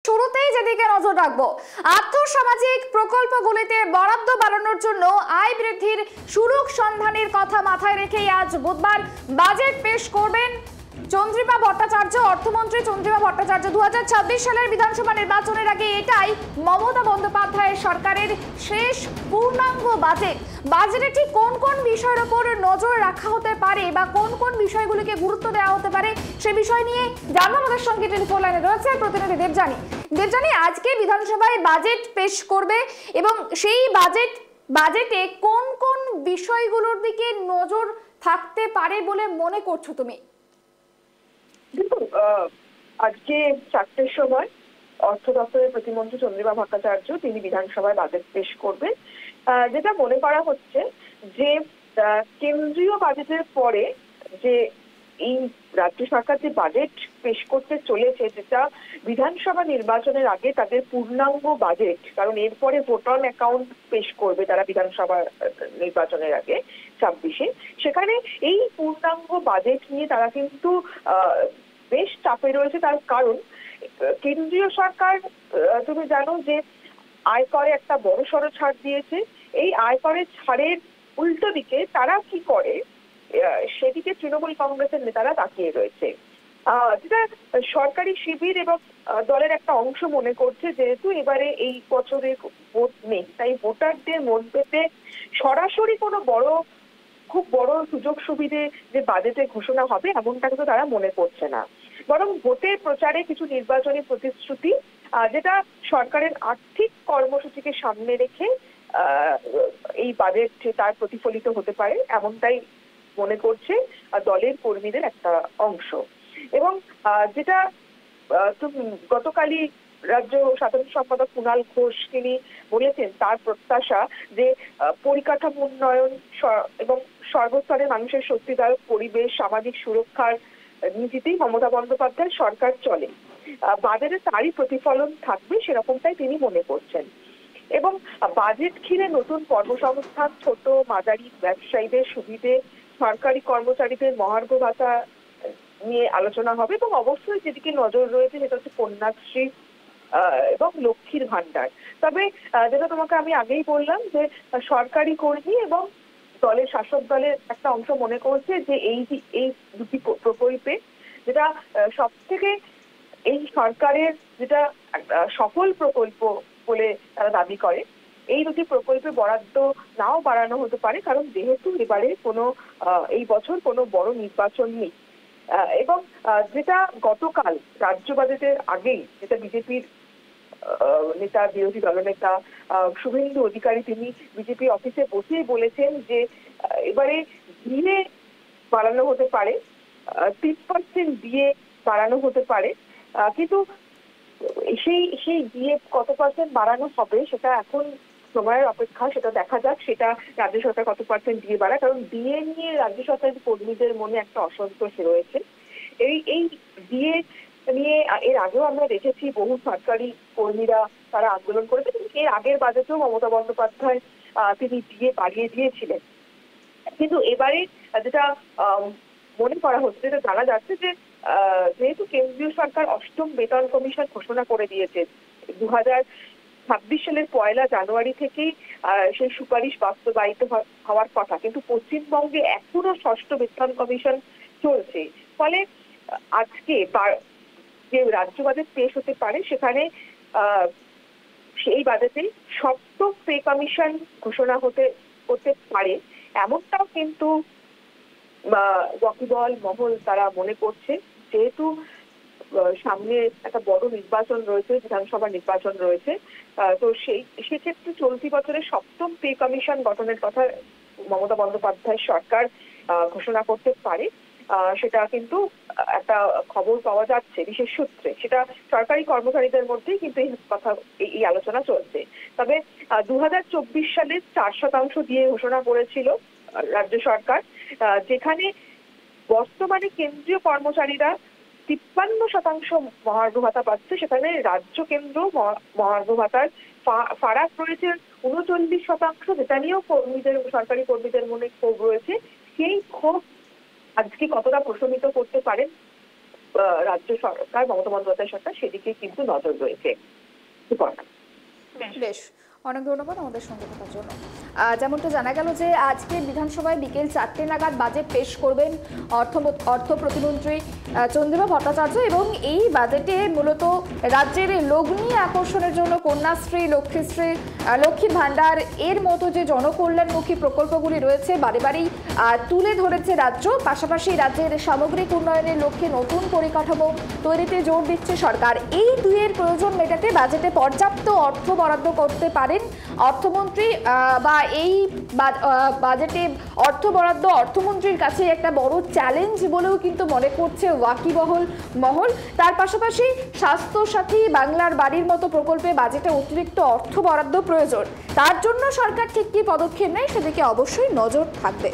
শুরুতেই যেদিকে নজর রাখবো, আর্থসামাজিক প্রকল্পগুলিতে বরাদ্দ বাড়ানোর জন্য আয় বৃদ্ধির সুযোগ সন্ধানের কথা মাথায় রেখেই আজ বুধবার বাজেট পেশ করবেন চন্দ্রিমা ভট্টাচার্য। অর্থমন্ত্রী চন্দ্রিমা ভট্টাচার্য 2026 সালের বিধানসভা নির্বাচনের আগে এটাই মমতা বন্দ্যোপাধ্যায়ের সরকারের শেষ পূর্ণাঙ্গ বাজেট। বাজেটে ঠিক কোন কোন বিষয়ের উপর নজর রাখা হতে পারে বা কোন কোন বিষয়গুলিকে গুরুত্ব দেওয়া হতে পারে সে বিষয় নিয়ে জানবো। আমাদের সঙ্গে টেলিফোন লাইনে রয়েছে প্রতিনিধি দেবযানী। আজকে বিধানসভায় বাজেট পেশ করবে এবং সেই বাজেটে কোন কোন বিষয়গুলোর দিকে নজর থাকতে পারে বলে মনে করছো তুমি? দেখুন, আজকে 4টের সময় অর্থ দপ্তরের প্রতিমন্ত্রী চন্দ্রিমা ভট্টাচার্য তিনি বিধানসভায় বাজেট পেশ করবেন। যেটা মনে করা হচ্ছে যে কেন্দ্রীয় বাজেটের পরে যে এই রাজ্য সরকার যে বাজেট পেশ করতে চলেছে, যেটা বিধানসভা নির্বাচনের আগে তাদের পূর্ণাঙ্গ বাজেট, কারণ এরপরে ভোট অন অ্যাকাউন্ট পেশ করবে তারা বিধানসভা নির্বাচনের আগে 26-এ, সেখানে এই পূর্ণাঙ্গ বাজেট নিয়ে তারা কিন্তু বেশ চাপে রয়েছে। তার কারণ কেন্দ্রীয় সরকার তুমি জানো যে আয়করে একটা বড়সড় ছাড় দিয়েছে। এই আয়করের ছাড়ের উল্টো দিকে তারা কি করে সেদিকে তৃণমূল কংগ্রেসের নেতারা তাকিয়ে রয়েছে। যেটা সরকারি শিবির এবং দলের একটা অংশ মনে করছে, যেহেতু এবারে এই বছরে ভোট নেই, তাই ভোটারদের মন পেতে সরাসরি কোনো খুব বড় সুযোগ সুবিধে যে বাজেটে ঘোষণা হবে এমনটা কিন্তু তারা মনে করছে না। বরং ভোটের প্রচারে কিছু নির্বাচনী প্রতিশ্রুতি, যেটা সরকারের আর্থিক কর্মসূচিকে সামনে রেখে এই বাজেট তার প্রতিফলিত হতে পারে, এমনটাই মনে করছে দলের কর্মীদের একটা অংশ। এবং যেটা গতকালই রাজ্য সাধারণ সম্পাদক কুণাল ঘোষ তিনি বলেছেন, তার প্রত্যাশা যে পরিকাঠামো উন্নয়ন এবং সর্বস্তরের মানুষের স্বস্তিদায়ক পরিবেশ, সামাজিক সুরক্ষার নীতিতেই মমতা বন্দ্যোপাধ্যায় সরকার চলে। বাজারে তারই প্রতিফলন থাকবে সেরকমটাই তিনি মনে করছেন। এবং বাজেট ঘিরে নতুন কর্মসংস্থান, ছোট মাঝারি ব্যবসায়ীদের সুবিধে, সরকারি কর্মচারীদের মহার্ঘ ভাতা নিয়ে আলোচনা হবে। এবং অবশ্যই যেদিকে নজর রয়েছে সেটা হচ্ছে কন্যাশ্রী এবং লক্ষ্মীর ভান্ডার। তবে যেটা তোমাকে আমি আগেই বললাম যে সরকারি কর্মী এবং দলের শাসক দলের একটা অংশ মনে করছে যে এই দুটি প্রকল্পে, যেটা সব থেকে এই সরকারের যেটা সফল প্রকল্প বলে তারা দাবি করে, এই দুটি প্রকল্পে বরাদ্দ নাও বাড়ানো হতে পারে, কারণ যেহেতু এবারে এই বছর কোনো বড় নির্বাচন নেই। এবং যেটা গতকাল রাজ্য বাজেটের আগেই যেটা বিজেপির নেতা, বিরোধী দলনেতা শুভেন্দু অধিকারী তিনি বিজেপি অফিসে বসেই বলেছেন যে এবারে ডিএ বাড়ানো হতে পারে, 30% ডিএ বাড়ানো হতে পারে। কিন্তু সেই ডিএ কত পার্সেন্ট বাড়ানো হবে সেটা এখন সময়ের অপেক্ষা, সেটা দেখা যাক সেটা রাজ্য সরকার কত পার্সেন্ট ডিএ বাড়ায়। কারণ ডিএ নিয়ে রাজ্য সরকারের কর্মীদের মনে একটা অসন্তোষ রয়েছে। এই ডিএ নিয়ে এর আগেও আমরা দেখেছি বহু সরকারি কর্মীরা তারা আন্দোলন করেছে, কিন্তু এর আগের বাজেটেও মমতা বন্দ্যোপাধ্যায় তিনি ডিএ বাড়িয়ে দিয়েছিলেন। কিন্তু এবারে যেটা মনে করা হচ্ছে, যেটা জানা যাচ্ছে যে যেহেতু কেন্দ্রীয় সরকার 8ম বেতন কমিশন ঘোষণা করে দিয়েছে 2026 সালের 1 জানুয়ারি থেকেই সেই সুপারিশ বাস্তবায়িত হওয়ার কথা, কিন্তু পশ্চিমবঙ্গে এখনো 6ষ্ঠ বেতন কমিশন চলছে। ফলে আজকে যে রাজ্য বাজেট পেশ হতে পারে সেখানে সেই বাজেটে 7ম পে কমিশন ঘোষণা হতে পারে, এমনটাও কিন্তু ওয়াকিবহাল মহল তারা মনে করছে। যেহেতু সামনে একটা বড় নির্বাচন রয়েছে, বিধানসভা নির্বাচন রয়েছে, তো সেক্ষেত্রে চলতি বছরের 7ম পে কমিশন গঠনের কথা মমতা বন্দ্যোপাধ্যায় সরকার ঘোষণা করতে পারে। সেটা কিন্তু একটা খবর পাওয়া যাচ্ছে বিশেষ সূত্রে, সেটা সরকারি কর্মচারীদের মধ্যেই কিন্তু এই আলোচনা চলছে। তবে 2024 সালে 4% দিয়ে ঘোষণা করেছিল রাজ্য সরকার, যেখানে বর্তমানে কেন্দ্রীয় কর্মচারীরা 53% মহার্ঘ ভাতা পাচ্ছে, সেখানে রাজ্য কেন্দ্র মহার্ঘ ভাতার ফারাক রয়েছে 39%, যেটা নিয়েও সরকারি কর্মীদের মনে ক্ষোভ রয়েছে। সেই ক্ষোভ আজকে কতটা প্রশমিত করতে পারেন রাজ্য সরকার, মমতা বন্দ্যোপাধ্যায় সরকার, সেদিকে কিন্তু নজর রয়েছে। বেশ, অনেক ধন্যবাদ আমাদের সঙ্গে থাকার জন্য। যেমনটা জানা গেল যে আজকে বিধানসভায় বিকেল 4টে নাগাদ বাজেট পেশ করবেন অর্থ প্রতিমন্ত্রী চন্দ্রিমা ভট্টাচার্য, এবং এই বাজেটে মূলত রাজ্যের লগ্নি আকর্ষণের জন্য কন্যাশ্রী, লক্ষ্মীশ্রী, লক্ষ্মীর ভাণ্ডার এর মতো যে জনকল্যাণমুখী প্রকল্পগুলি রয়েছে বারে বারেই তুলে ধরেছে রাজ্য। পাশাপাশি রাজ্যের সামগ্রিক উন্নয়নের লক্ষ্যে নতুন পরিকাঠামো তৈরিতে জোর দিচ্ছে সরকার। এই দুইয়ের প্রয়োজন মেটাতে বাজেটে পর্যাপ্ত অর্থ বরাদ্দ করতে পারেন অর্থমন্ত্রী, বা এই বাজেটে অর্থ বরাদ্দ অর্থমন্ত্রীর কাছে একটা বড় চ্যালেঞ্জ বলেও কিন্তু মনে করছে ওয়াকিবহল মহল। তার পাশাপাশি স্বাস্থ্যসাথী, বাংলার বাড়ির মতো প্রকল্পে বাজেটে অতিরিক্ত অর্থ বরাদ্দ প্রয়োজন। তার জন্য সরকার ঠিক কী পদক্ষেপ নেয় সেদিকে অবশ্যই নজর থাকবে।